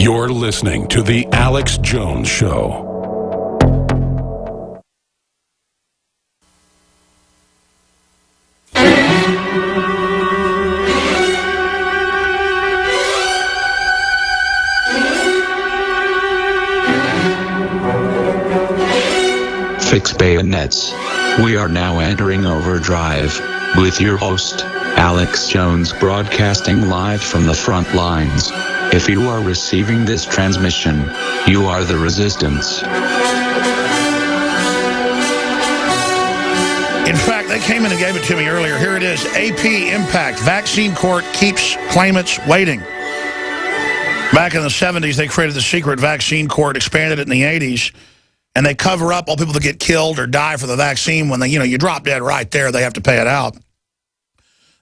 You're listening to The Alex Jones Show. Fix bayonets. We are now entering overdrive with your host, Alex Jones, broadcasting live from the front lines. If you are receiving this transmission, you are the resistance. In fact, they came in and gave it to me earlier. Here it is. AP Impact. Vaccine court keeps claimants waiting. Back in the 70s, they created the secret vaccine court, expanded it in the 80s, and they cover up all people that get killed or die for the vaccine. When they, you drop dead right there, they have to pay it out.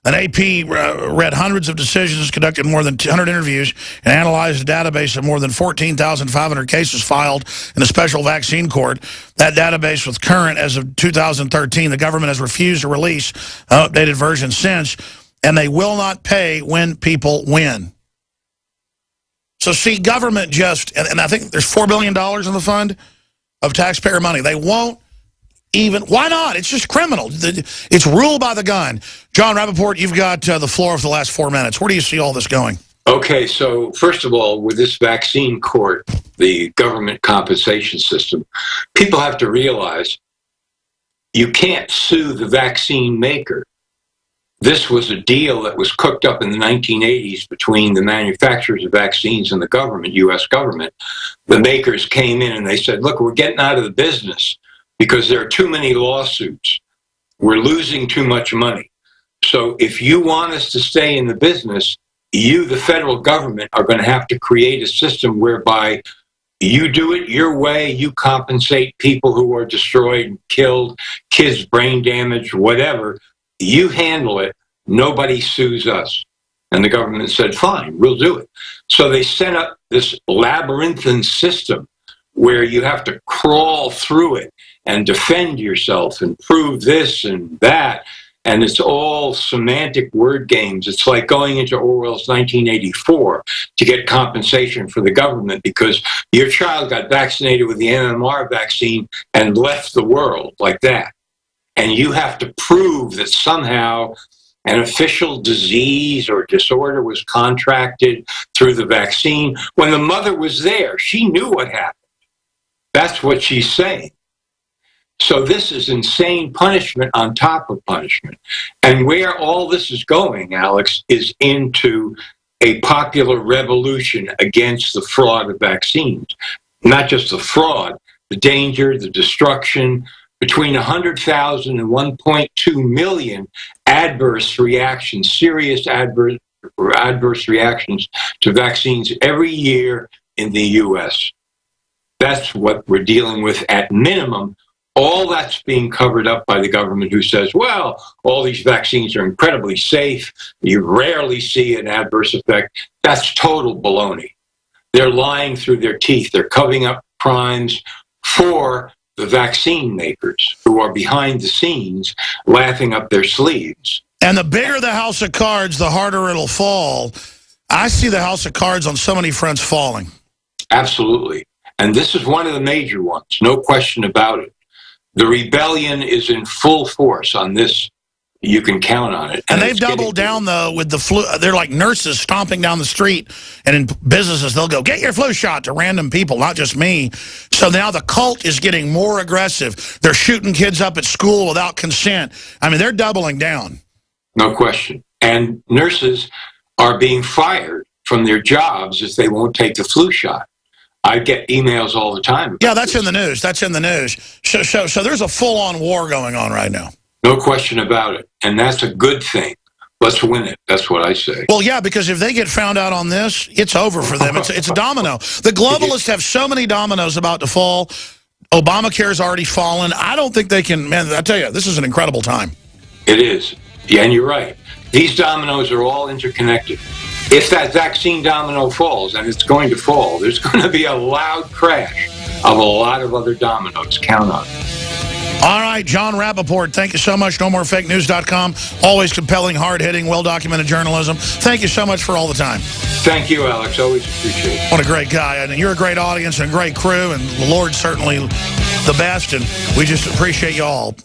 An AP read hundreds of decisions, conducted more than 200 interviews, and analyzed a database of more than 14,500 cases filed in the special vaccine court. That database was current as of 2013. The government has refused to release an updated version since, and they will not pay when people win. So see, government just, and I think there's $4 billion in the fund of taxpayer money. They won't even, why not? It's just criminal. It's rule by the gun. John Rapoport, you've got the floor for the last 4 minutes. Where do you see all this going? Okay, so first of all, with this vaccine court, the government compensation system, people have to realize you can't sue the vaccine maker. This was a deal that was cooked up in the 1980s between the manufacturers of vaccines and the government, U.S. government. The makers came in and they said, look, we're getting out of the business because there are too many lawsuits. We're losing too much money. So if you want us to stay in the business, you, the federal government, are going to have to create a system whereby you do it your way, you compensate people who are destroyed, killed, kids brain damaged, whatever. You handle it, nobody sues us. And the government said, fine, we'll do it. So they set up this labyrinthine system where you have to crawl through it and defend yourself and prove this and that. And it's all semantic word games. It's like going into Orwell's 1984 to get compensation for the government because your child got vaccinated with the MMR vaccine and left the world like that. And you have to prove that somehow an official disease or disorder was contracted through the vaccine. When the mother was there, she knew what happened. That's what she's saying. So this is insane punishment on top of punishment. And where all this is going, Alex, is into a popular revolution against the fraud of vaccines. Not just the fraud, the danger, the destruction. Between 100,000 and 1.2 million adverse reactions, serious adverse reactions to vaccines every year in the U.S. That's what we're dealing with at minimum. All that's being covered up by the government who says, well, all these vaccines are incredibly safe. You rarely see an adverse effect. That's total baloney. They're lying through their teeth. They're covering up crimes for the vaccine makers who are behind the scenes laughing up their sleeves. And the bigger the house of cards, the harder it'll fall. I see the house of cards on so many fronts falling. Absolutely. And this is one of the major ones, no question about it. The rebellion is in full force on this. You can count on it. And they've doubled down, though, with the flu. They're like nurses stomping down the street. And in businesses, they'll go, get your flu shot to random people, not just me. So now the cult is getting more aggressive. They're shooting kids up at school without consent. I mean, they're doubling down. No question. And nurses are being fired from their jobs if they won't take the flu shot. I get emails all the time. Yeah, that's in the news. That's in the news. So there's a full-on war going on right now. No question about it. And that's a good thing. Let's win it. That's what I say. Well, yeah, because if they get found out on this, it's over for them. It's a domino. The globalists have so many dominoes about to fall. Obamacare's already fallen. I don't think they can, man, I tell you, this is an incredible time. It is. Yeah, and you're right. These dominoes are all interconnected. If that vaccine domino falls, and it's going to fall, there's going to be a loud crash of a lot of other dominoes. Count on it. All right, John Rapoport, thank you so much. NoMoreFakeNews.com. Always compelling, hard-hitting, well-documented journalism. Thank you so much for all the time. Thank you, Alex. Always appreciate it. What a great guy. And you're a great audience and a great crew, and the Lord's certainly the best, and we just appreciate you all.